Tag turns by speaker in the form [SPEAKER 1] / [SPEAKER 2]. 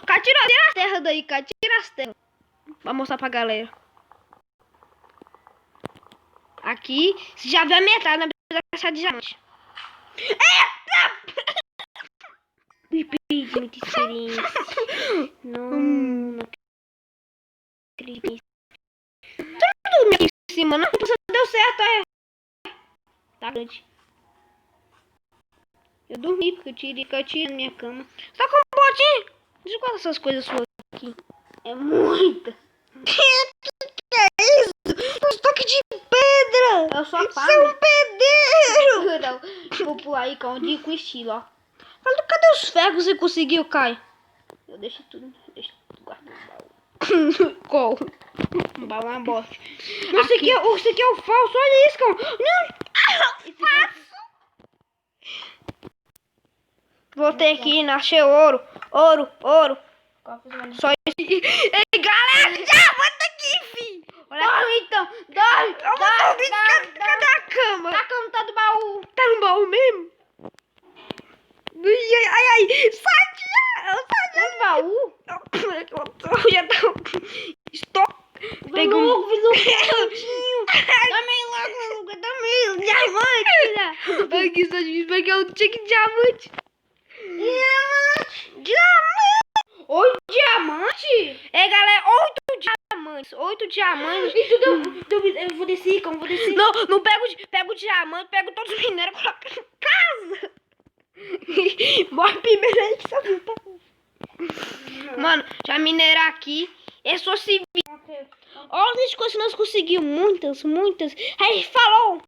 [SPEAKER 1] Cara, tira as terras daí, cara. Tira as terras. Pra mostrar pra galera. Aqui, se já vê a metade, não precisa gastar de diamante. Eita! Muita experiência. Não acredito. Tudo aqui em cima, não. Você deu certo, é. Tá grande. Eu dormi porque eu tirei na minha cama. Só com um potinho. Deixa eu colocar essas coisas suas aqui. É muita. Que é isso? Um toque de pedra. Eu sou a pá. Você é um pedreiro. Não, vou pular aí, Caldinho, com estilo, ó. Cadê os ferros que você conseguiu, Kai? Eu deixo tudo guardado no baú. Qual? No baú é uma bosta. Isso aqui é o falso, olha isso, cara. Não! Falso! Voltei aqui, achei ouro. Ouro. Só isso. Ei, galera, já bota aqui, filho. Dorme então. Dorme. Cadê a cama? A cama tá do baú. Tá no baú mesmo? Ai. Sai do baú. Eu já tô... Stop. Pegou um... Também logo. Também. Diamante, filha. Aqui, só difícil pegar um cheque de diamante. Diamante. 8 diamantes? É, galera, 8 diamantes. Eu vou descer, como vou descer. Não pego o diamante, pego todos os minérios e coloco em casa. Morre primeiro aí que sabe. Mano, já minerar aqui. É só se vir. Olha as coisas que nós conseguimos. Muitas. Aí, falou.